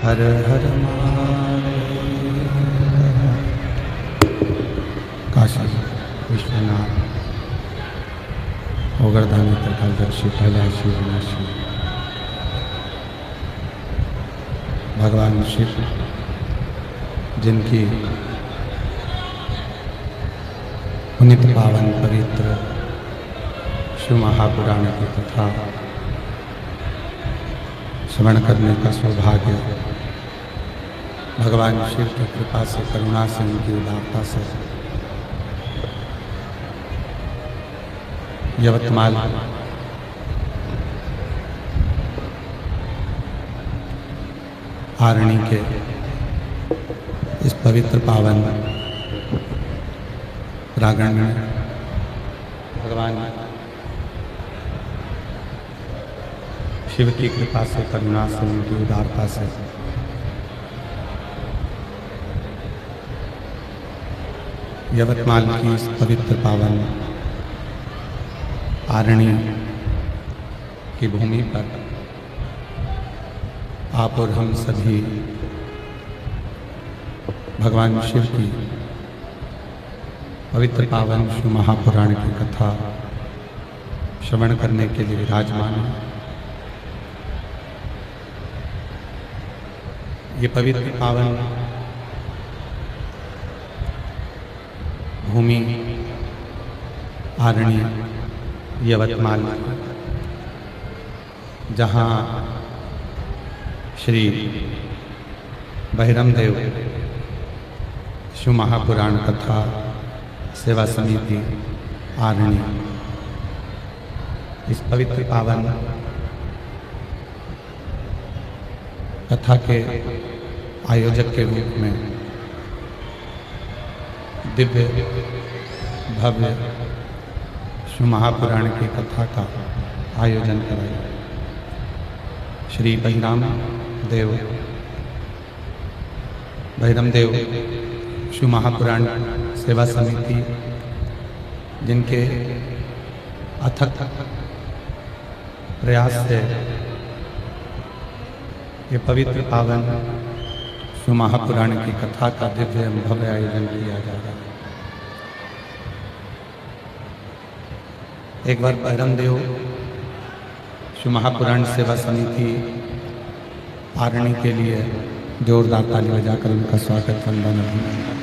हर हर महादेव। काशी विश्वनाथ ओगरदानी त्रिकालदर्शी कैलाशी विनाशी भगवान शिव जिनकी पुनित पावन पवित्र शिव महापुराण की कथा श्रवण करने का सौभाग्य भगवान शिव की कृपा से, करुणा से, उनकी उदारता से यवतमाल आरणी के इस पवित्र पावन प्रांगण में भगवान शिव की कृपा से, करुणा से, उनकी उदारता से यवतमाल की इस पवित्र पावन आरणी की भूमि पर आप और हम सभी भगवान शिव की पवित्र पावन शिव महापुराण की कथा श्रवण करने के लिए विराजमान हैं। ये पवित्र पावन भूमि आरणी यवतमाल, जहाँ श्री बहिरमदेव शिव महापुराण कथा सेवा समिति आरणी इस पवित्र पावन कथा के आयोजक के रूप में दिव्य भव्य शिव महापुराण की कथा का आयोजन कराया। श्री बहिराम देव शिव महापुराण सेवा समिति, जिनके अथक प्रयास से ये पवित्र पावन शिव महापुराण की कथा का दिव्य एवं भव्य आयोजन किया जा रहा है। एक बार बहिरमदेव शिव महापुराण सेवा समिति आरणी के लिए जोरदार ताली बजाकर उनका स्वागत वंदन अभिनंदन,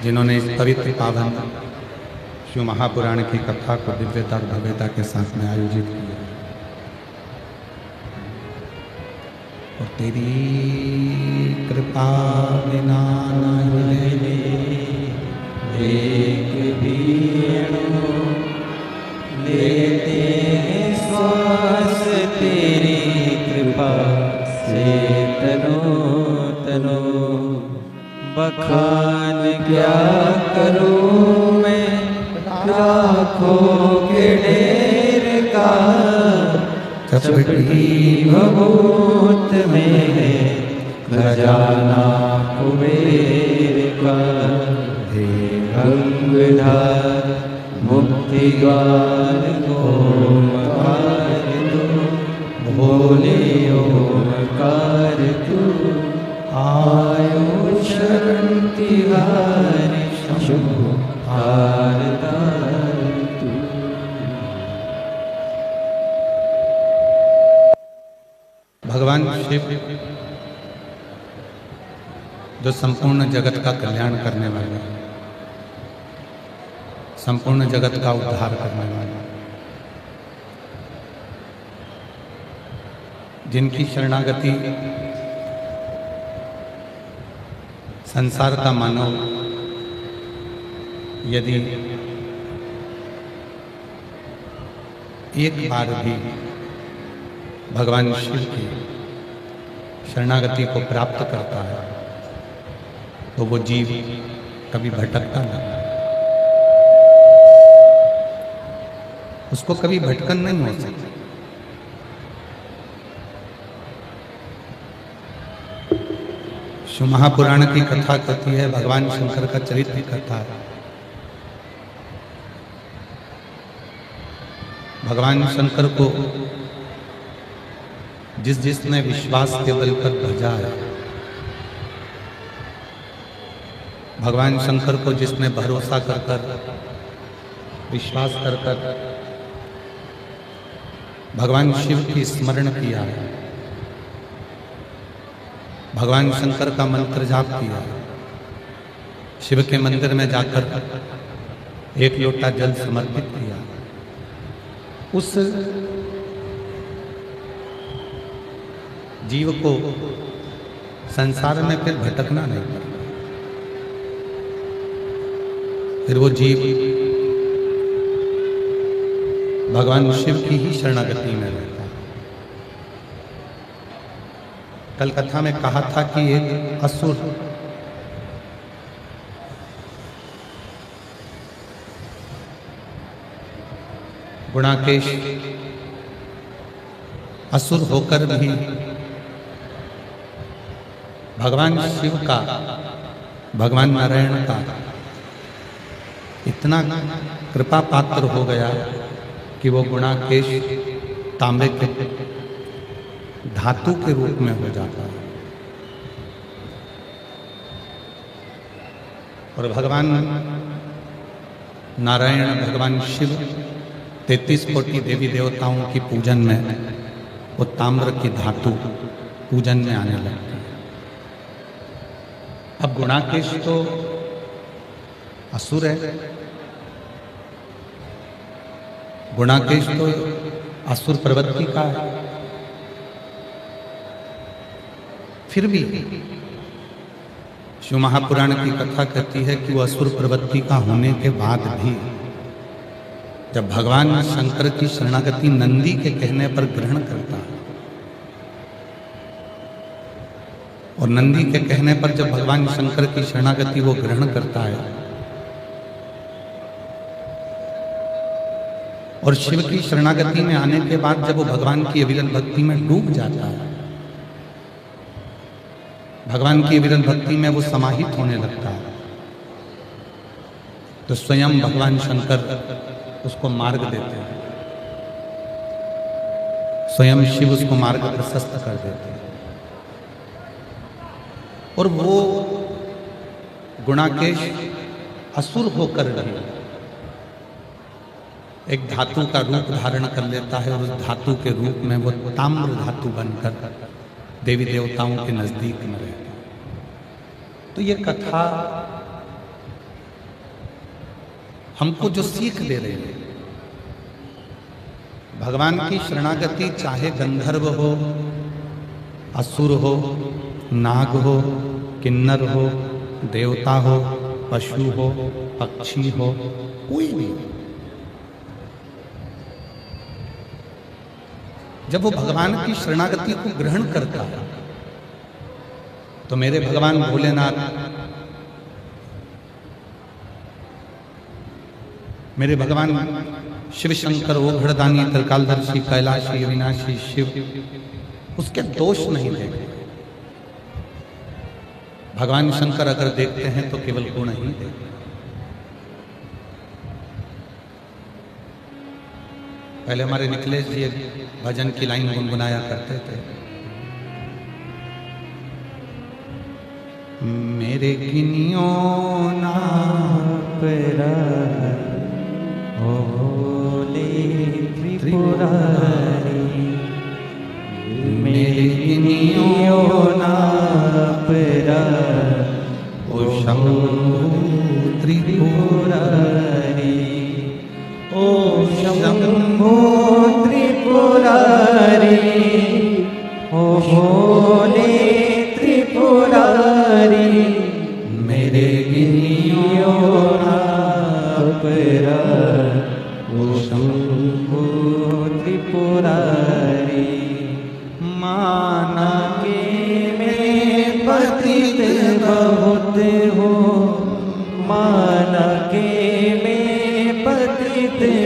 जिन्होंने इस पवित्र पावन शिव महापुराण की कथा को दिव्यता और भव्यता के साथ में आयोजित किया। और तेरी कृपा बिना न ले एक भी लेते हैं श्वास तेरी कृपा से तनो तनो। बखान क्या करूं मैं लाखों के ढेर का, चपटी भभूत में है खजाना कुबेर का। हे गंगाधर मुक्ति द्वार ओमकार तू, भोले ओमकार तू। आयो शरण तिहारी शंभु हारदार तू। भगवान शिव जो संपूर्ण जगत का कल्याण करने वाले हैं, संपूर्ण जगत का उद्धार करने वाले, जिनकी शरणागति संसार का मानव यदि एक बार भी भगवान शिव की शरणागति को प्राप्त करता है तो वो जीव कभी भटकता नहीं, उसको कभी भटकन नहीं हो सकता। शिव महापुराण की कथा कहती है, भगवान शंकर का चरित्र कथा है। भगवान शंकर को जिसने विश्वास के बल पर भजा है, भगवान शंकर को जिसने भरोसा कर कर, विश्वास कर कर भगवान शिव की स्मरण किया है, भगवान शंकर का मंत्र जाप किया, शिव के मंदिर में जाकर एक लोटा जल समर्पित किया, उस जीव को संसार में फिर भटकना नहीं पड़ता। फिर वो जीव भगवान शिव की ही शरणागति में रहता है। कल कथा में कहा था कि एक असुर गुणाकेश असुर होकर भी भगवान शिव का, भगवान नारायण का इतना कृपा पात्र हो गया कि वो गुणाकेश तांबे के धातु के रूप में हो जाता है और भगवान नारायण, भगवान शिव 33 कोटि देवी देवताओं की पूजन में वो ताम्र की धातु पूजन में आने लगती है। अब गुणाकेश तो असुर है, गुणाकेश तो असुर प्रवृत्ति का है, फिर भी शिव महापुराण की कथा कहती है कि वो असुर प्रवृत्ति का होने के बाद भी जब भगवान शंकर की शरणागति नंदी के कहने पर ग्रहण करता है और नंदी के कहने पर जब भगवान शंकर की शरणागति वो ग्रहण करता है और शिव की शरणागति में आने के बाद जब वो भगवान की अविरल भक्ति में डूब जाता है, भगवान की अविरल भक्ति में वो समाहित होने लगता है, तो स्वयं भगवान शंकर उसको मार्ग देते हैं, स्वयं शिव उसको मार्ग प्रशस्त कर देते हैं और वो गुणाकेश असुर होकर भी एक धातु का रूप धारण कर लेता है और उस धातु के रूप में वो ताम्र धातु बनकर देवी देवताओं के नजदीक में रहता है। तो ये कथा हमको जो सीख दे रही है, भगवान की शरणागति चाहे गंधर्व हो, असुर हो, नाग हो, किन्नर हो, देवता हो, पशु हो, पक्षी हो, कोई भी हो, जब वो भगवान की शरणागति को ग्रहण करता है तो मेरे भगवान भोलेनाथ, मेरे भगवान शिव शंकर, ओघड़दानी, त्रिकालदर्शी, कैलाशी, अविनाशी शिव उसके दोष नहीं देखे। भगवान शंकर अगर देखते हैं तो केवल गुण ही देखते। पहले हमारे निखिलेश जी भजन की लाइन गुनगुनाया करते थे, मेरे गिनियो ना परा भोले त्रिपुरारी, मेरे गिनियो ना परा ओ शंभु त्रिपुरारी, ओ शंभो त्रिपुरारी, ओ भोले त्रिपुरारी, मेरे गिनियो परा ओ शंभो त्रिपुरारी, माना के मैं पतित बहुत हो, माना के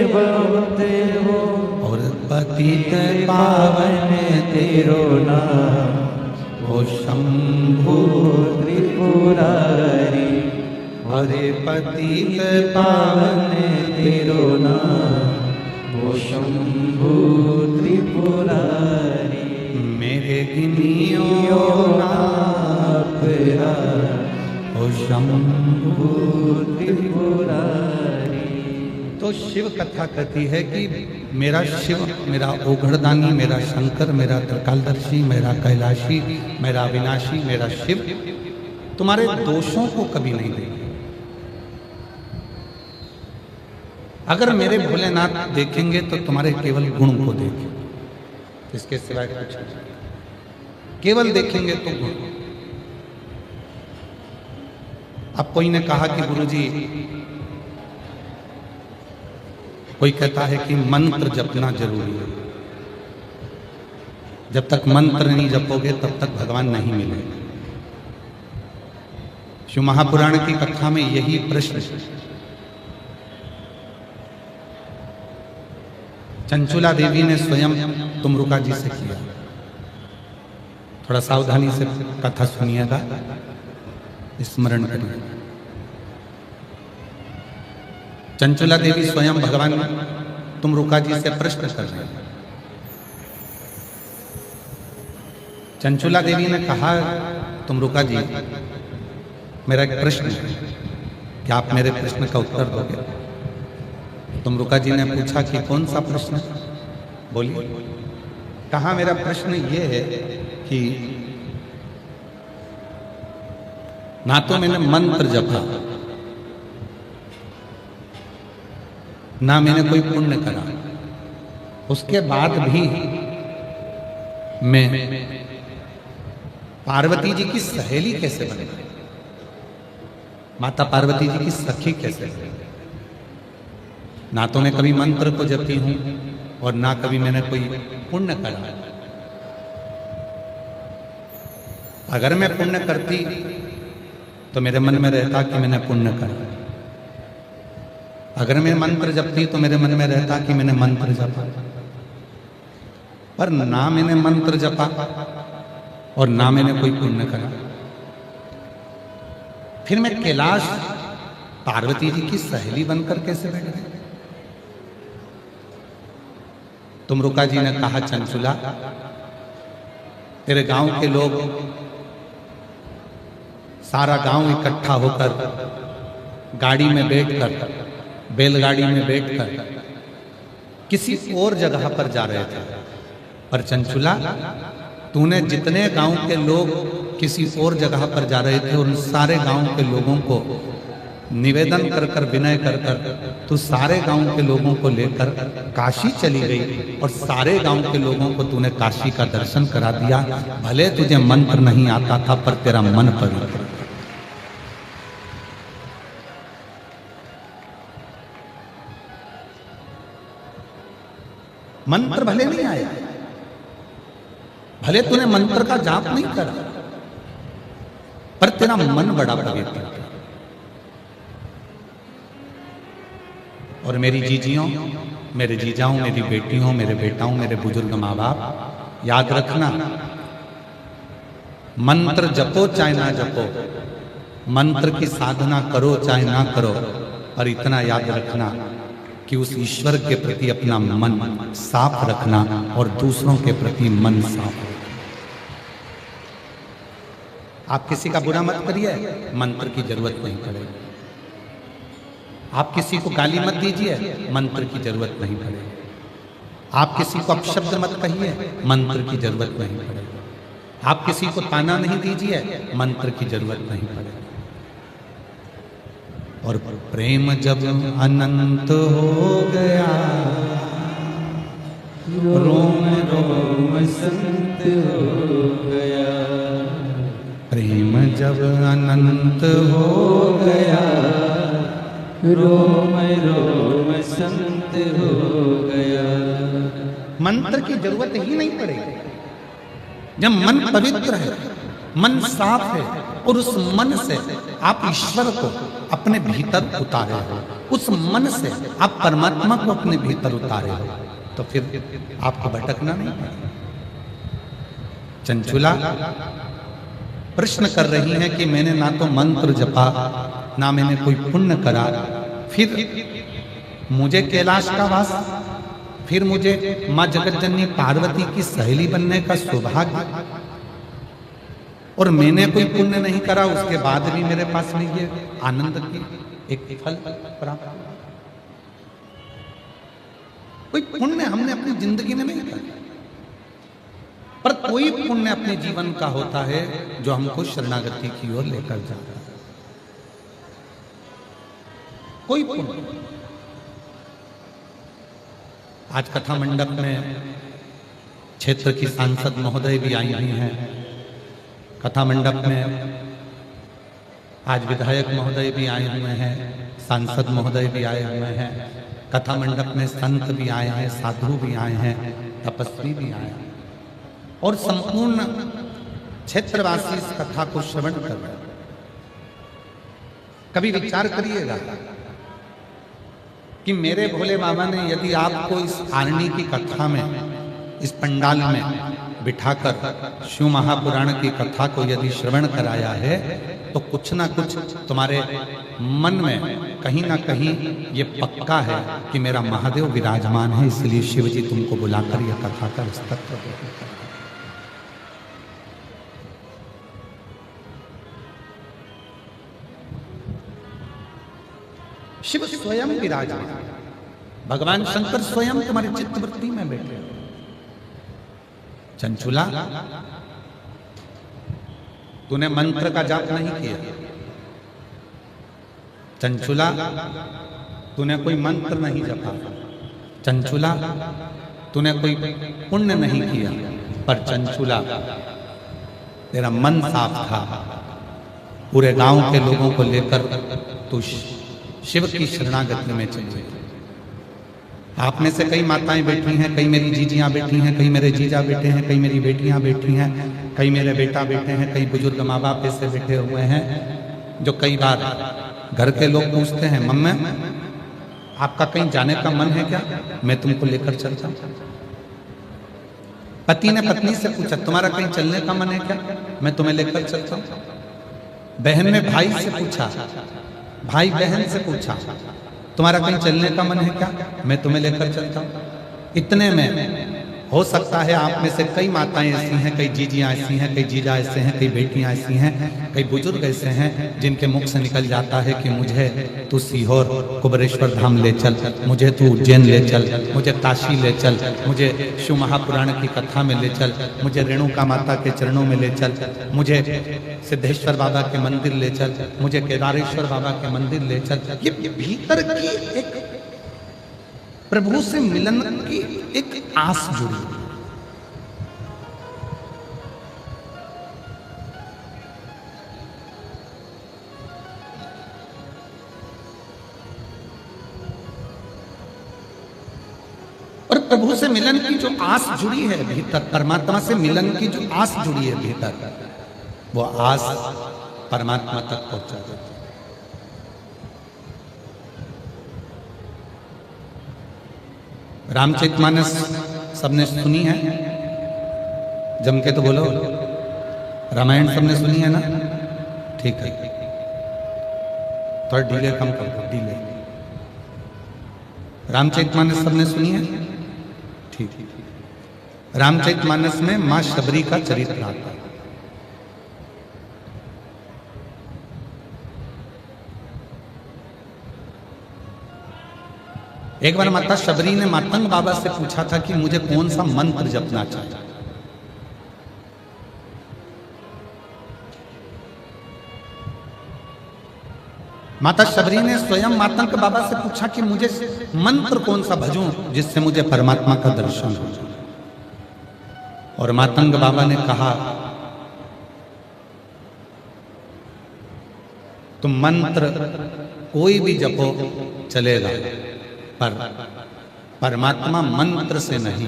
बहुत हो, और पतित पावन तेरो नाम, ओ शंभु त्रिपुरारी, अरे पतित पावन तेरो नाम, ओ शंभु त्रिपुरारी, गिनियो आपरा ओ शंभु त्रिपुरारी। तो शिव कथा कहती है कि मेरा शिव, मेरा ओघड़दानी, मेरा शंकर, मेरा त्रिकालदर्शी, मेरा कैलाशी, मेरा अविनाशी, मेरा शिव तुम्हारे दोषों को कभी नहीं देंगे। अगर मेरे भोलेनाथ देखेंगे तो तुम्हारे केवल गुण को देखेंगे, इसके सिवाय कुछ नहीं। केवल देखेंगे तो गुण। अब कोई ने कहा कि गुरुजी, कोई कहता है कि मंत्र जपना जरूरी है, जब तक मंत्र नहीं जपोगे तब तक भगवान नहीं मिलेगा। शिव महापुराण की कथा में यही प्रश्न चंचुला देवी ने स्वयं तुमरुका जी से किया। थोड़ा सावधानी से कथा सुनिएगा, स्मरण करिए। चंचुला देवी स्वयं भगवान तुमरुका जी से प्रश्न कर रहे हैं। चंचुला देवी ने कहा, तुमरुका जी मेरा एक प्रश्न है, क्या आप मेरे प्रश्न का उत्तर दोगे? तुमरुका जी ने पूछा कि कौन सा प्रश्न? बोलिए। कहा, मेरा प्रश्न ये है कि ना तो मैंने मंत्र जपा, ना मैंने कोई पुण्य करा, उसके बाद भी मैं पार्वती जी की सहेली कैसे बन गई? माता पार्वती जी की सखी कैसे बन गई? ना तो मैं कभी मंत्र को जपती हूं और ना कभी मैंने कोई पुण्य करा। अगर मैं पुण्य करती तो मेरे मन में रहता कि मैंने पुण्य करा। अगर मैं मंत्र जपती तो मेरे मन में रहता कि मैंने मंत्र जपा। पर ना मैंने मंत्र जपा और ना मैंने कोई पुण्य करा। फिर मैं कैलाश पार्वती जी की सहेली बनकर कैसे बैठ गई? तुमरुका जी ने कहा, चंचुला, तेरे गांव के लोग, सारा गांव इकट्ठा होकर गाड़ी में बैठकर, बैलगाड़ी में बैठकर किसी और जगह पर जा रहे थे। पर चंचुला, तूने जितने गांव के लोग किसी और जगह पर जा रहे थे, उन सारे गांव के लोगों को निवेदन कर कर, विनय कर कर, तू सारे गांव के लोगों को लेकर काशी चली गई और सारे गांव के लोगों को तूने काशी का दर्शन करा दिया। भले तुझे मंत्र नहीं आता था, पर तेरा मन पवित्र। मंत्र भले नहीं आया, भले तूने मंत्र का जाप नहीं करा, पर तेरा मन बड़ा पवित्र था। और मेरी जीजियों, मेरे जीजाओं, मेरी बेटियों, मेरे बेटाओं, मेरे बुजुर्ग माँ बाप, याद रखना, मंत्र जपो चाहे ना जपो, मंत्र की साधना करो चाहे ना करो, और इतना याद रखना कि उस ईश्वर के प्रति अपना मन साफ रखना और दूसरों के प्रति मन साफ रखना। आप किसी का बुरा मत करिए, मंत्र की जरूरत नहीं पड़ेगी। आप किसी को गाली मत दीजिए, मंत्र की जरूरत नहीं पड़ेगी। आप किसी को अपशब्द मत कहिए, मंत्र की जरूरत नहीं पड़ेगी। आप किसी को ताना नहीं दीजिए, मंत्र की जरूरत नहीं पड़ेगी। और प्रेम जब अनंत हो गया, रोम रोम संत हो गया। प्रेम जब अनंत हो गया, रोम रोम संत हो गया। मंत्र की जरूरत ही नहीं पड़ेगी। जब मन पवित्र है, मन साफ है, और उस मन से आप ईश्वर को अपने भीतर उतारे हो, उस मन से आप परमात्मा को अपने भीतर उतारे हो, तो फिर आपको भटकना नहीं पड़ेगा। चंचुला प्रश्न कर रही है कि मैंने ना तो मंत्र जपा, ना मैंने कोई पुण्य करा, फिर मुझे कैलाश का वास फिर मुझे माँ जगत जननी पार्वती की सहेली बनने का सौभाग्य, और मैंने कोई पुण्य नहीं करा, उसके बाद भी मेरे पास में ये आनंद की एक फल प्राप्त हुआ। कोई पुण्य हमने अपनी जिंदगी में नहीं करा, पर कोई पुण्य अपने जीवन का होता है जो हमको शरणागति की ओर लेकर जाता है। कोई पुण्य। आज कथा मंडप में क्षेत्र की सांसद महोदय भी आई हुई हैं। कथा मंडप में आज विधायक महोदय भी आए हुए हैं, सांसद महोदय भी आए हुए हैं। कथा मंडप में संत भी आए हैं, साधु भी आए हैं, तपस्वी भी आए हैं, और संपूर्ण क्षेत्रवासी इस कथा को श्रवण कर रहे हैं। कभी विचार करिएगा कि मेरे भोले बाबा ने यदि आपको इस आरणी की कथा में, इस पंडाल में बिठाकर शिव महापुराण की कथा को यदि श्रवण कराया है, तो कुछ ना कुछ तुम्हारे मन में कहीं ना कहीं ये पक्का है कि मेरा महादेव विराजमान है, इसलिए शिव जी तुमको बुलाकर यह कथा का विस्तार कर रहे हैं। शिव स्वयं विराजमान, भगवान शंकर स्वयं तुम्हारे चित्तवृत्ति में बैठे। चंचुला, तूने मंत्र का जाप नहीं किया। चंचुला, तूने कोई मंत्र नहीं जपा। चंचुला, तूने कोई पुण्य नहीं किया। पर चंचुला, तेरा मन साफ था। पूरे गांव के लोगों को लेकर तू शिव की शरणागति में चली। आप में से कई माताएं बैठी हैं, कई मेरी जीजियां बैठी हैं, कई मेरे जीजा बैठे हैं, कई मेरी बेटियां बैठी हैं, कई मेरे बेटा बैठे हैं, कई बुजुर्ग माँ बाप ऐसे बैठे हुए हैं जो कई बार घर के लोग पूछते हैं, मम्मी आपका कहीं जाने का मन है क्या, मैं तुमको लेकर चलता हूं। पति ने पत्नी से पूछा, तुम्हारा कहीं चलने का मन है क्या, मैं तुम्हें लेकर चलता हूं। बहन ने भाई से पूछा, भाई बहन से पूछा, तुम्हारा कहीं चलने का मन है क्या, मैं तुम्हें लेकर चलता हूं। इतने में हो सकता है आप में से कई माताएं ऐसी हैं, कई जीजियां ऐसी हैं, कई जीजा ऐसे हैं, कई बेटियां ऐसी हैं, कई बुजुर्ग ऐसे हैं जिनके मुख से निकल जाता है कि मुझे तू सीहोर कुबरेश्वर धाम ले चल, मुझे तू उज्जैन ले चल, मुझे काशी ले चल, मुझे शिव महापुराण की कथा में ले चल, मुझे रेणुका माता के चरणों में ले चल, मुझे सिद्धेश्वर बाबा के मंदिर ले चल, मुझे केदारेश्वर बाबा के मंदिर ले चल। ये भीतर की एक प्रभु से मिलन की एक आस जुड़ी। और प्रभु से मिलन की जो आस जुड़ी है भीतर, परमात्मा से मिलन की जो आस जुड़ी है भीतर, वो आस परमात्मा तक पहुंचा देती है। रामचरितमानस सबने सुनी है, जम के तो बोलो। रामायण सबने सुनी है ना, ठीक है, थोड़ा डिले कम कर दो, डिले। रामचरितमानस सबने सुनी है, ठीक। रामचरितमानस में मां शबरी का चरित्र आता है। एक बार माता शबरी ने मातंग बाबा से पूछा था कि मुझे कौन सा मंत्र जपना चाहिए। माता शबरी ने स्वयं मातंग बाबा से पूछा कि मुझे मंत्र कौन सा भजूं जिससे मुझे परमात्मा का दर्शन हो। और मातंग बाबा ने कहा, तुम मंत्र कोई भी जपो चलेगा, पर परमात्मा मंत्र से नहीं,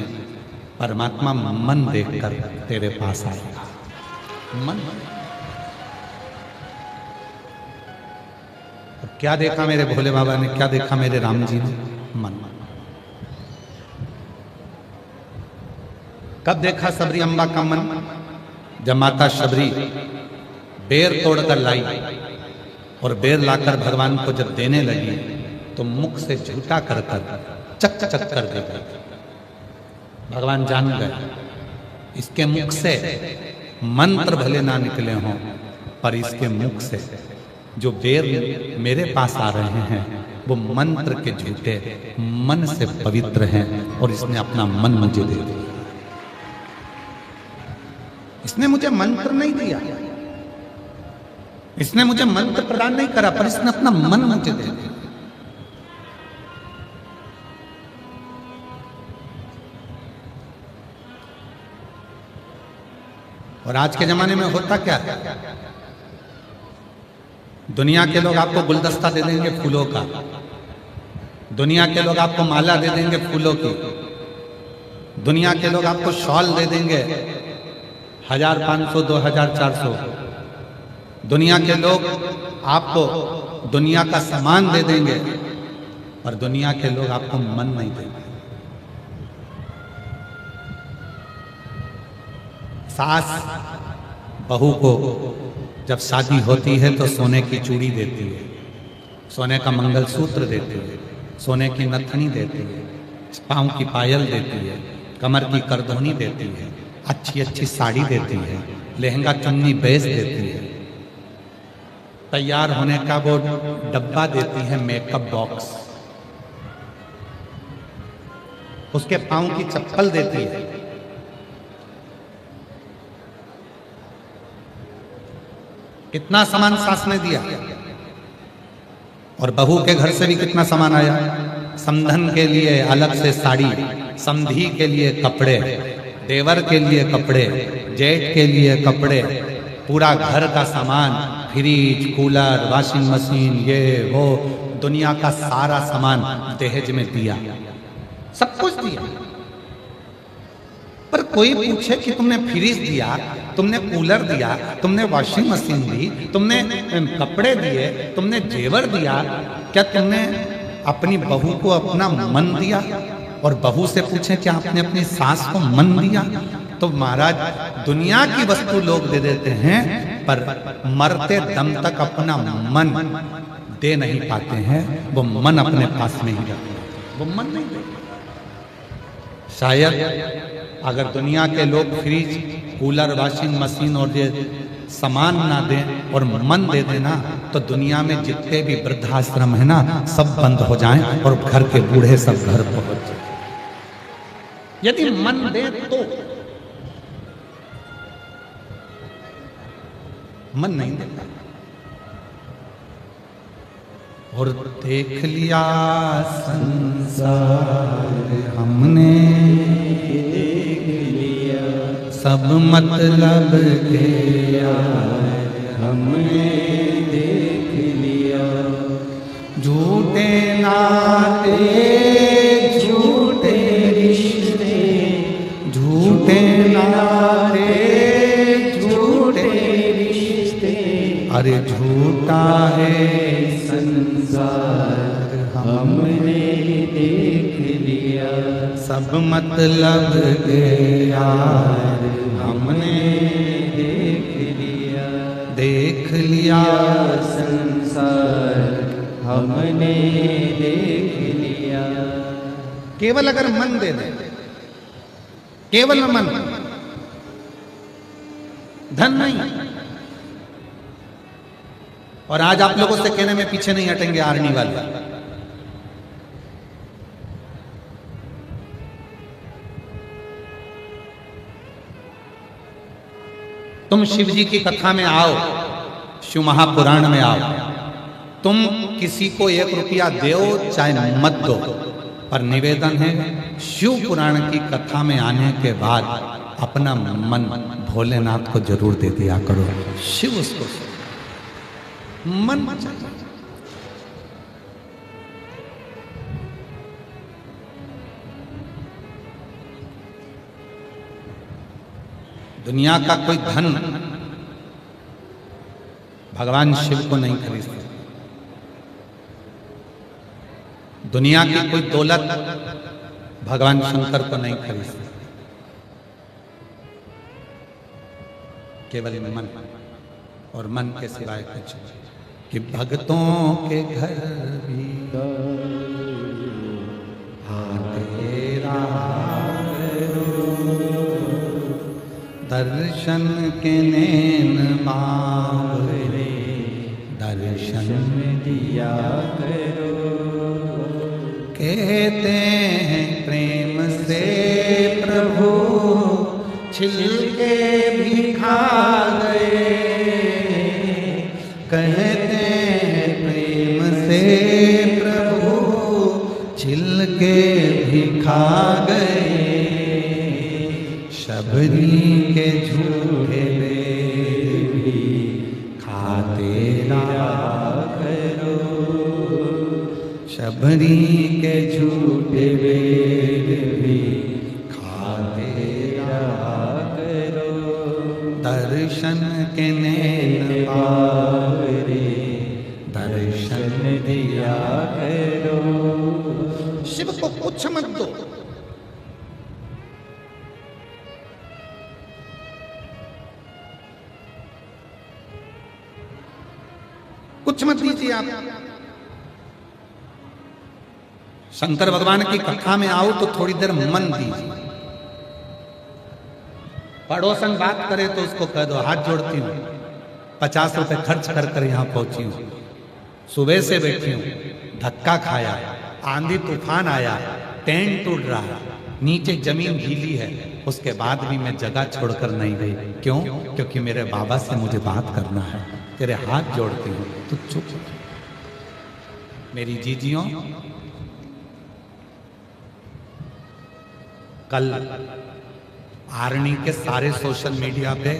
परमात्मा मन देखकर तेरे पास आएगा। मन। और क्या देखा मेरे भोले बाबा ने, क्या देखा मेरे राम जी ने? मन। कब देखा सबरी अम्बा का मन? जब माता शबरी बेर तोड़कर लाई और बेर लाकर भगवान को जब देने लगी तो मुख से झूठा कर चक चक कर देगा। भगवान जान गए, इसके मुख से मंत्र भले ना निकले हों, पर इसके मुख से जो बेर मेरे पास आ रहे हैं वो मंत्र के झूठे मन से पवित्र हैं, और इसने अपना मन मुझे दे दिया। इसने मुझे मंत्र नहीं दिया, इसने मुझे मंत्र प्रदान नहीं करा, पर इसने अपना मन मुझे दे दिया। और आज के जमाने में होता क्या है, दुनिया के लोग आपको गुलदस्ता दे देंगे फूलों का, दुनिया के लोग आपको माला दे देंगे फूलों की, दुनिया के लोग आपको शॉल दे देंगे 1500, 2000, 400। दुनिया के लोग आपको दुनिया का सामान दे देंगे, और दुनिया के लोग आपको मन नहीं देंगे। सास बहू को जब शादी होती है तो सोने की चूड़ी देती है, सोने का मंगलसूत्र देती है, सोने की नथनी देती है, पाँव की पायल देती है, कमर की करधोनी देती है, अच्छी अच्छी साड़ी देती है, लहंगा चुन्नी बेच देती है, तैयार होने का वो डब्बा देती है, मेकअप बॉक्स, उसके पाँव की चप्पल देती है। कितना सामान सास ने दिया, और बहू के घर से भी कितना सामान आया। समधन के लिए अलग से साड़ी, समधी के लिए कपड़े, देवर के लिए कपड़े, जेठ के लिए कपड़े, पूरा घर का सामान, फ्रिज, कूलर, वॉशिंग मशीन, ये वो दुनिया का सारा सामान दहेज में दिया, सब कुछ दिया। पर कोई पूछे कि तुमने फ्रिज दिया, तुमने कूलर दिया, तुमने वॉशिंग मशीन दी, तुमने कपड़े दिए, तुमने जेवर दिया, क्या तुमने अपनी बहू को अपना मन दिया? और बहू से पूछे क्या आपने अपनी सास को मन दिया? तो महाराज दुनिया की वस्तु लोग दे देते हैं, पर मरते दम तक अपना मन दे नहीं पाते हैं। वो मन अपने पास में ही रखते हैं, वो मन नहीं देते। शायद अगर दुनिया के लोग फ्रिज, कूलर, वॉशिंग मशीन और ये सामान ना दें और मन दे देना, तो दुनिया में जितने भी वृद्धाश्रम है ना, सब बंद हो जाएं और घर के बूढ़े सब घर पहुंच जाए। यदि मन दे तो, मन नहीं देता। और देख लिया संसार हमने, सब मतलब के यार हमने देख लिया। झूठे नाते, झूठे रिश्ते, झूठे नाते, झूठे रिश्ते, अरे झूठा है संसार हमने देख लिया। सब मतलब के यार हमने देख लिया। देख लिया संसार हमने देख लिया। केवल अगर मन दे दे, केवल मन, धन नहीं। और आज आप लोगों से कहने में पीछे नहीं हटेंगे आर्मी वाले। तुम शिव जी की कथा में आओ, शिव महापुराण में आओ, तुम किसी को 1 रुपया दो चाहे मत दो, पर निवेदन है शिव पुराण की कथा में आने के बाद अपना मन भोलेनाथ को जरूर दे दिया करो। शिव उसको मन चाहिए। दुनिया का कोई धन भगवान शिव को नहीं खरीद सकता। दुनिया की कोई दौलत भगवान शंकर को नहीं खरीद सकता। केवल मन, और मन के सिवाय कुछ नहीं। कि भक्तों के घर भी अंधेरा दर्शन के नैन बावरे, दर्शन दिया करो। कहते हैं प्रेम से प्रभु छिलके भी खा गए, कहते हैं प्रेम से प्रभु छिलके भी खा गए, शबरी के झूठे वेद भी खाते रहा करो, शबरी के झूठे वेद भी खाते रहा करो, दर्शन के नैन बावरे, दर्शन दिया करो। शिव को कुछ मत दो, कुछ मत दीजिए आप। शंकर भगवान की कथा में आओ तो थोड़ी देर मन दीजिए। पड़ोसन बात करे तो उसको कह दो हाथ जोड़ती हूँ, 50 रुपए खर्च कर कर यहां पहुंची हूं, सुबह से बैठी हूं, धक्का खाया, आंधी तूफान आया, टेंट टूट रहा, नीचे जमीन गीली है, उसके बाद भी मैं जगह छोड़कर नहीं गई। क्यों? क्योंकि मेरे बाबा से मुझे बात करना है। तेरे हाथ जोड़ती हूं, तू चुप। मेरी जीजियों, कल आरणी के सारे सोशल मीडिया पे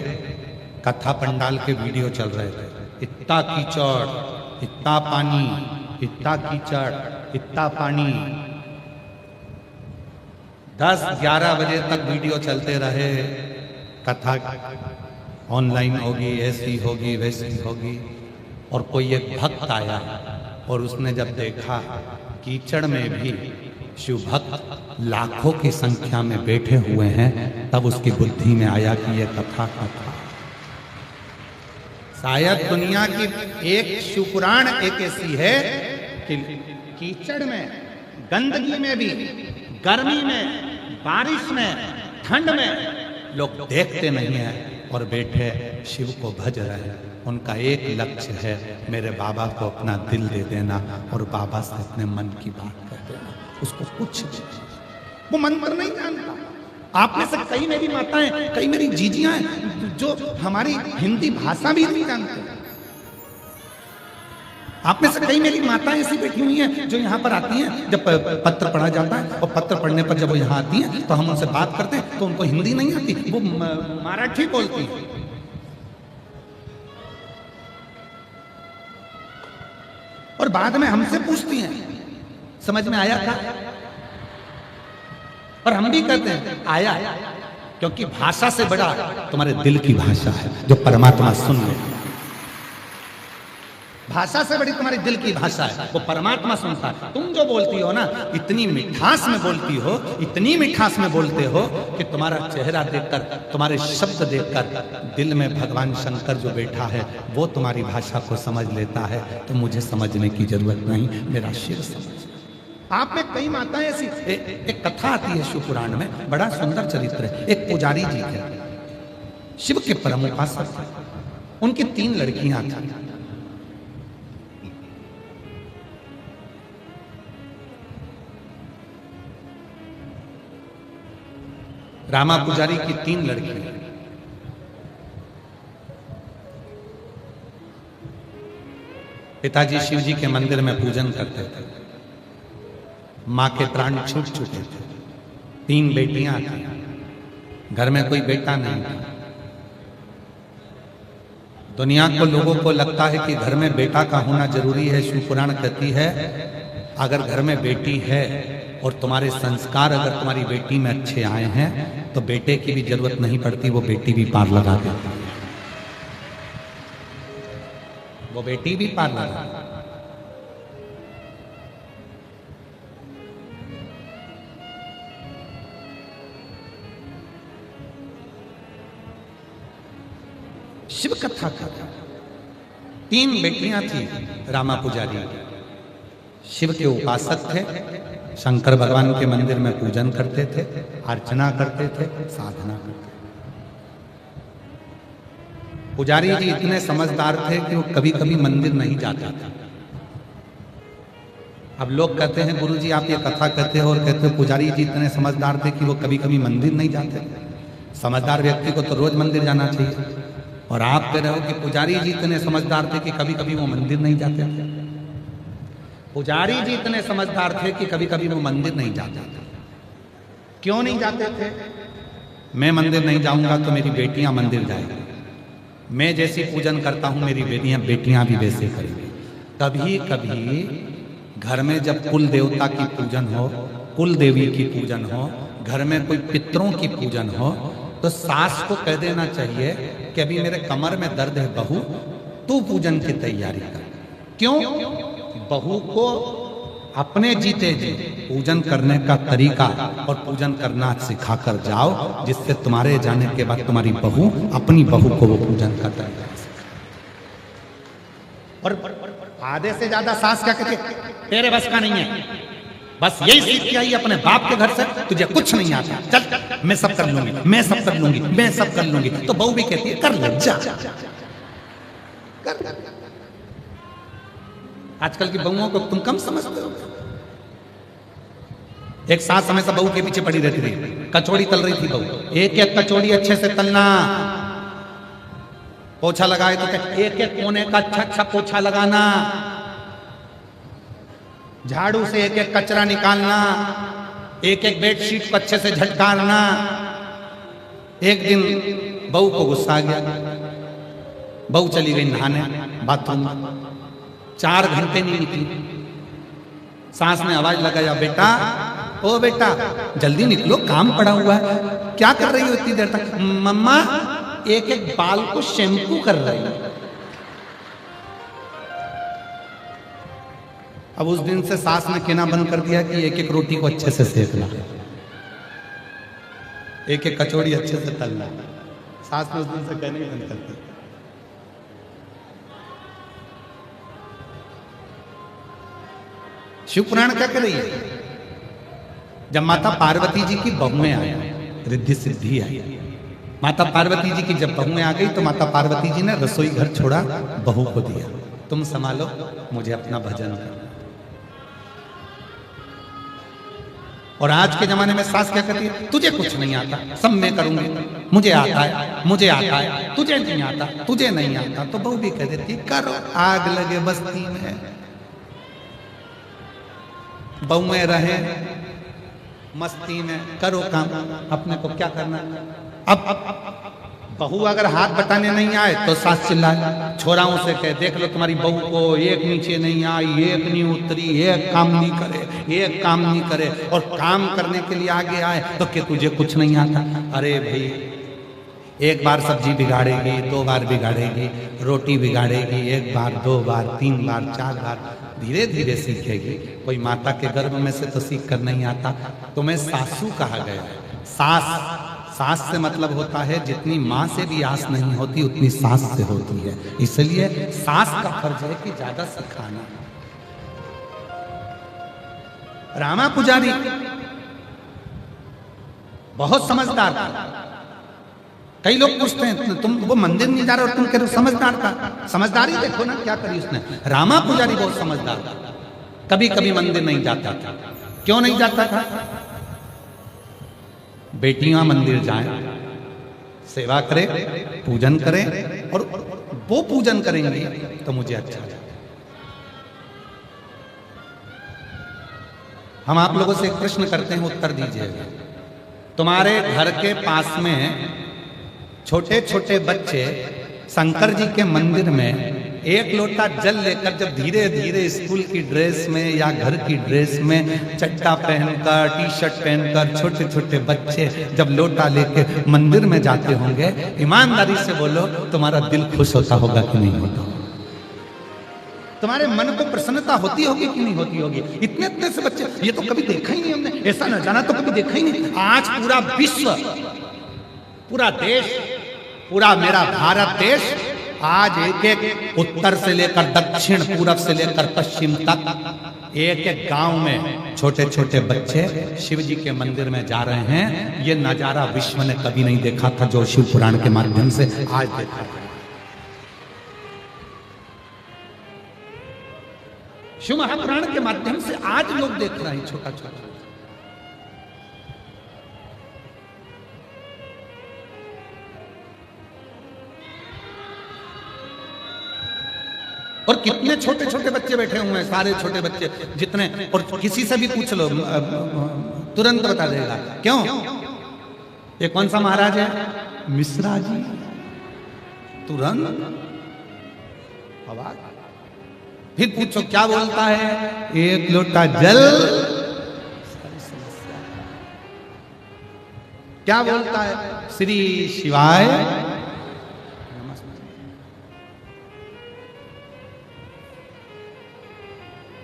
कथा पंडाल के वीडियो चल रहे थे। इतना कीचड़, इतना पानी, इतना कीचड़, इतना पानी। 10-11 बजे तक वीडियो चलते रहे। कथा ऑनलाइन होगी, ऐसी होगी, वैसी होगी। और कोई एक भक्त आया और उसने जब देखा कीचड़ में भी शिव भक्त लाखों की संख्या में बैठे हुए हैं, तब उसकी बुद्धि में आया कि यह कथा कथा शायद दुनिया की एक शिवपुराण एक ऐसी है कि कीचड़ में, गंदगी में भी, गर्मी में, बारिश में, ठंड में लोग देखते नहीं हैं और बैठे शिव को भज रहे हैं। उनका एक लक्ष्य है, मेरे बाबा को अपना दिल दे देना और बाबा से अपने मन की बात कर देना। उसको कुछ वो मंत्र नहीं जानता। आप में से कई मेरी माताएं, कई मेरी जीजियां हैं जो हमारी हिंदी भाषा भी नहीं जानते। आप में से कई मेरी माताएं ऐसी बैठी हुई हैं जो यहाँ पर आती हैं, जब पत्र पढ़ा जाता है और पत्र पढ़ने पर जब वो यहाँ आती हैं तो हम उनसे बात करते हैं तो उनको हिंदी नहीं आती, वो मराठी बोलती हैं। और बाद में हमसे पूछती हैं समझ में आया था? और हम भी कहते हैं आया, क्योंकि भाषा से बड़ा तुम्हारे दिल की भाषा है जो परमात्मा सुन ले। भाषा से बड़ी तुम्हारे दिल की भाषा है, वो परमात्मा सुनता है। तुम जो बोलती हो ना, इतनी मिठास में बोलती हो, इतनी मिठास में बोलते हो कि तुम्हारा चेहरा देखकर, तुम्हारे शब्द देखकर दिल में भगवान शंकर जो बैठा है वो तुम्हारी भाषा को समझ लेता है। तो मुझे समझने की जरूरत नहीं, मेरा शिव समझ। आप में कई माताएं ऐसी, एक कथा आती है शिव पुराण में, बड़ा सुंदर चरित्र है। एक पुजारी जी थे, शिव के परम उपासक थे। उनकी 3 लड़कियां थी। रामा पुजारी की 3 लड़कियां। पिताजी शिव जी के मंदिर में पूजन करते थे। मां के प्राण छूट चुके थे। 3 बेटियां थी, घर में कोई बेटा नहीं था। दुनिया को, लोगों को लगता है कि घर में बेटा का होना जरूरी है। शिव पुराण कहती है अगर घर में बेटी है और तुम्हारे संस्कार अगर तुम्हारी बेटी में अच्छे आए हैं तो बेटे की भी जरूरत नहीं पड़ती, वो बेटी भी पार लगा देती है। वो बेटी भी पार लगा। शिव कथा का 3 बेटियां थी। रामा पुजारी शिव के उपासक थे, शंकर भगवान के मंदिर में पूजन करते थे, अर्चना करते थे, साधना करते थे। पुजारी जी इतने समझदार थे कि वो कभी कभी मंदिर नहीं जाते थे। अब लोग कहते हैं गुरुजी आप ये कथा कहते हो और कहते हो पुजारी जी इतने समझदार थे कि वो कभी कभी मंदिर नहीं जाते। समझदार व्यक्ति को तो रोज मंदिर जाना चाहिए, और आप कह रहे हो कि पुजारी जी इतने समझदार थे कि कभी कभी वो मंदिर नहीं जाते थे। पुजारी जी इतने समझदार थे कि कभी कभी वो मंदिर नहीं जाते थे। क्यों नहीं जाते थे? मैं मंदिर नहीं जाऊंगा तो मेरी बेटियां मंदिर जाएंगी, मैं जैसी पूजन करता हूं मेरी बेटियां भी वैसे करेंगी। कभी कभी घर में जब कुल देवता की पूजन हो, कुल देवी की पूजन हो, घर में कोई पितरों की पूजन हो, तो सास को कह देना चाहिए कि अभी मेरे कमर में दर्द है बहू, तू पूजन की तैयारी कर। क्यों? बहू को अपने जीते जी पूजन करने का तरीका और पूजन करना सिखाकर जाओ, जिससे तुम्हारे जाने के बाद तुम्हारी बहू अपनी बहू को वो पूजन का तरीका। और आधे से ज्यादा सास क्या कहती है, तेरे बस का नहीं है, बस यही सीख के आई अपने बाप के घर से, तुझे कुछ नहीं आता, चल मैं सब कर लूंगी, मैं सब कर लूंगी, मैं सब कर लूंगी। तो बहू भी कहती है कर ले जा। आजकल की बहुओं को तुम कम समझते हो। एक सास हमेशा बहू के पीछे पड़ी रहती थी, कचौड़ी तल रही थी बहू, एक एक कचौड़ी अच्छे से तलना, पोछा लगाए तो एक एक कोने का अच्छा अच्छा पोछा लगाना, झाड़ू से एक एक कचरा निकालना, एक एक बेडशीट को अच्छे से झटकारना। एक दिन बहू को गुस्सा आ गया, बहू चली गई नहाने बाथरूम में, 4 घंटे नहीं निकली। सास ने आवाज लगाया, बेटा ओ बेटा जल्दी निकलो, काम पड़ा हुआ है। क्या कर रही हो इतनी देर तक? मम्मा एक एक बाल को शैम्पू कर रही है। अब उस दिन से सास ने कहना बंद कर दिया कि एक एक रोटी को अच्छे से सेकना, एक एक कचौड़ी अच्छे से तलना। सास ने उस दिन से कहना ही बंद कर दिया। शिव पुराण क्या कर रही है? जब माता पार्वती जी की बहुएं आई, रिद्धि सिद्धि आई, माता पार्वती जी की जब बहुएं आ गई तो माता पार्वती जी ने रसोई घर छोड़ा, बहू को दिया, तुम संभालो, मुझे अपना भजन करना। और आज के जमाने में सास क्या कहती है, तुझे कुछ नहीं आता, सब मैं करूंगी, मुझे आता है, मुझे आता है, तुझे नहीं आता, तुझे नहीं आता। तो बहू भी कह देती करो, आग लगे बस्ती में, बहुएं रहे मस्ती में, करो काम, अपने को क्या करना। अब बहू अगर हाथ बटाने नहीं आए तो सास चिल्लाए, छोराओं से कहे देख लो तुम्हारी बहू को एक नीचे नहीं आई, एक नहीं उतरी, एक काम नहीं करे, एक काम नहीं करे, और काम करने के लिए आगे आए तो कि तुझे कुछ नहीं आता। अरे भाई, एक बार सब्जी बिगाड़ेगी, 2 बार बिगाड़ेगी, रोटी बिगाड़ेगी, 1 बार 2 बार 3 बार 4 बार, धीरे धीरे सीखेगी। कोई माता के गर्भ में से तो सीख कर नहीं आता। तुम्हें सासू कहा गया। सास से मतलब होता है जितनी माँ से भी आस नहीं होती उतनी सास से होती है, इसलिए सास का फर्ज है कि ज्यादा सिखाना। रामा पुजारी बहुत समझदार था। कई लोग पूछते हैं तुम वो मंदिर नहीं जा रहे और तुम कह रहे हो समझदार था। समझदारी देखो ना क्या करी उसने। रामा पुजारी बहुत समझदार था, कभी कभी मंदिर नहीं जाता था। क्यों नहीं जाता था? बेटियां मंदिर जाएं, सेवा करें, पूजन करें, और वो पूजन करेंगे तो मुझे अच्छा लगेगा। हम आप लोगों से एक प्रश्न करते हैं, उत्तर दीजिएगा। तुम्हारे घर के पास में छोटे छोटे बच्चे शंकर जी के मंदिर में 1 लोटा जल लेकर जब धीरे धीरे स्कूल की ड्रेस में या घर की ड्रेस में चड्डा पहनकर, टी-शर्ट पहनकर, छोटे छोटे बच्चे जब लोटा लेके मंदिर में जाते होंगे, ईमानदारी से बोलो तुम्हारा दिल खुश होता होगा कि नहीं होता? तुम्हारे मन को प्रसन्नता होती होगी कि नहीं होती होगी? इतने इतने से बच्चे, ये तो कभी देखा ही नहीं हमने, ऐसा नजारा तो कभी देखा ही नहीं। आज पूरा विश्व, पूरा देश, पूरा मेरा भारत देश आज एक एक उत्तर से लेकर दक्षिण, पूरब से लेकर पश्चिम तक एक एक गांव में छोटे छोटे बच्चे शिव जी के मंदिर में जा रहे हैं। ये नजारा विश्व ने कभी नहीं देखा था जो शिव पुराण के माध्यम से आज देखा है। शिव महापुराण के माध्यम से आज लोग देख रहे हैं छोटा छोटा। और कितने छोटे छोटे बच्चे बैठे हुए हैं, सारे छोटे बच्चे जितने, और किसी से भी पूछ लो तुरंत बता देगा। क्यों? ये कौन सा महाराज है? मिश्रा जी। तुरंत अवाक। फिर पूछो क्या बोलता है? एक लोटा जल। क्या बोलता है? श्री शिवाय।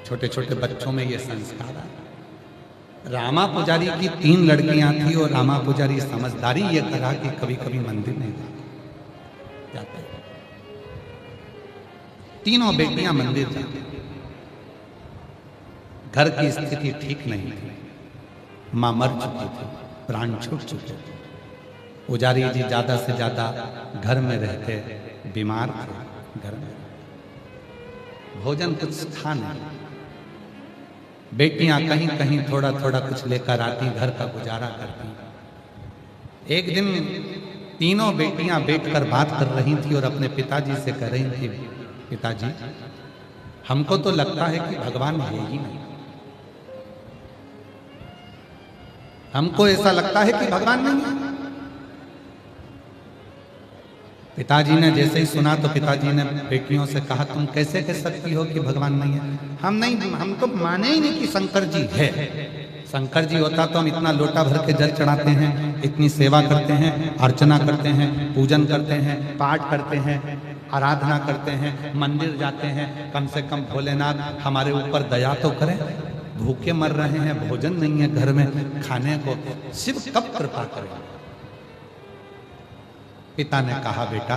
छोटे छोटे बच्चों में ये संस्कार है। रामा पुजारी की 3 लड़कियां थी और रामा पुजारी समझदारी ये करा कि कभी कभी मंदिर नहीं जाते। तीनों बेटियां मंदिर जाती। घर की स्थिति ठीक नहीं थी, मां मर चुकी थी, प्राण छूट चुके थे। पुजारी जी ज्यादा से ज्यादा घर में रहते, बीमार थे, घर में भोजन कुछ था नहीं। बेटियां कहीं कहीं थोड़ा थोड़ा कुछ लेकर आती, घर का गुजारा करती। एक दिन तीनों बेटियां बैठकर बात कर रही थी और अपने पिताजी से कह रही थी, पिताजी हमको तो लगता है कि भगवान है ही नहीं। हमको ऐसा लगता है कि भगवान नहीं है। पिताजी ने जैसे ही सुना तो पिताजी ने बेटियों से कहा, तुम कैसे कह सकती हो कि भगवान नहीं है? हम तो माने ही नहीं कि शंकर जी है। शंकर जी होता तो हम इतना लोटा भर के जल चढ़ाते हैं, इतनी सेवा करते हैं, अर्चना करते हैं, पूजन करते हैं, पाठ करते हैं, आराधना करते हैं, मंदिर जाते हैं। कम से कम भोलेनाथ हमारे ऊपर दया तो करें। भूखे मर रहे हैं, भोजन नहीं है घर में खाने को, शिव कब कृपा करें? पिता ने कहा, बेटा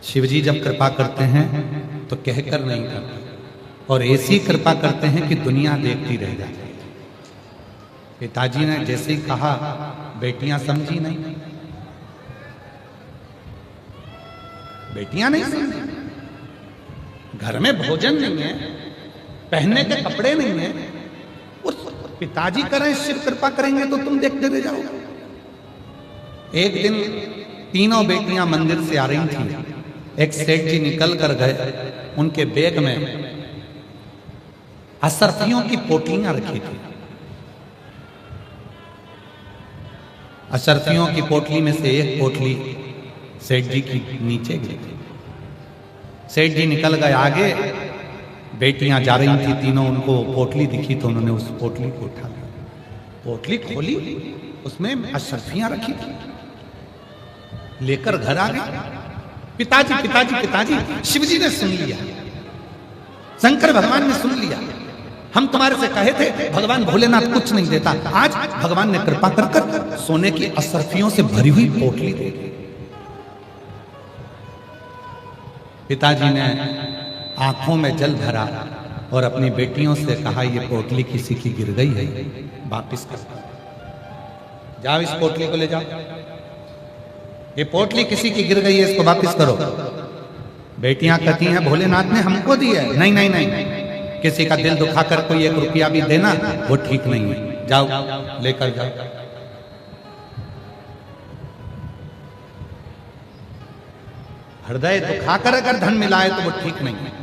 शिवजी जब कृपा करते हैं तो कहकर नहीं करते, और ऐसी कृपा करते हैं कि दुनिया देखती रह जाती है। पिताजी ने जैसे ही कहा, बेटियां समझी नहीं। बेटियां नहीं समझी। घर में भोजन नहीं है, पहनने के कपड़े नहीं है, और पिताजी करें शिव कृपा करेंगे तो तुम देखते रह जाओगे। एक दिन तीनों बेटियां मंदिर से आ रही थी। एक सेठ जी निकल कर गए, उनके बैग में असरफियों की पोटलियां रखी थी। असरफियों की पोटली में से एक पोटली सेठ जी की नीचे गिरी। सेठ जी निकल गए आगे, बेटियां जा रही थी तीनों, उनको पोटली दिखी तो उन्होंने उस पोटली को उठा लिया। पोटली खोली, उसमें असरफियां रखी थी, लेकर घर आ गए। पिताजी पिताजी पिताजी, शिवजी ने सुन लिया, शंकर भगवान ने सुन लिया। हम तुम्हारे से कहे थे भगवान भोलेनाथ कुछ नहीं देता, आज भगवान ने कृपा कर कर सोने की असरफियों से भरी हुई पोटली दे दी। पिताजी ने आंखों में जल भरा और अपनी बेटियों से कहा, ये पोटली किसी की गिर गई है, वापिस कर जाओ, इस पोटली को ले जाओ। ये पोटली किसी की गिर गई है, इसको वापस करो। बेटियां कहती हैं, भोलेनाथ ने हमको दी है। नहीं नहीं नहीं, किसी का दिल दुखाकर कोई 1 रुपया भी देना वो ठीक नहीं है, जाओ लेकर जाओ। हृदय दुखाकर अगर धन मिला है तो वो ठीक नहीं है।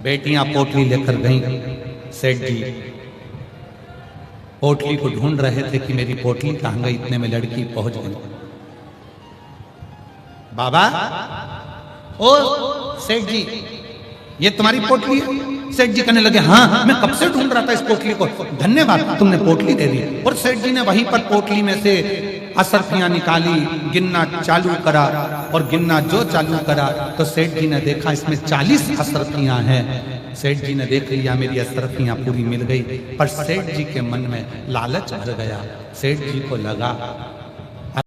बेटियां पोटली लेकर गईं। सेठ जी पोटली को ढूंढ रहे थे कि मेरी पोटली कहां गई, इतने में लड़की पहुंच गई। बाबा, ओ सेठ जी, ये तुम्हारी पोटली है? सेठ जी कहने लगे, हाँ मैं कब से ढूंढ रहा था इस पोटली को, धन्यवाद तुमने पोटली दे दी। और सेठ जी ने वहीं पर पोटली में से असरफियां निकाली, गिनना चालू करा, और गिनना जो चालू करा तो सेठ जी ने देखा इसमें 40 असरफियां हैं। सेठ जी ने देख लिया मेरी असरफियां पूरी मिल गई, पर सेठ जी के मन में लालच भर गया। सेठ जी को लगा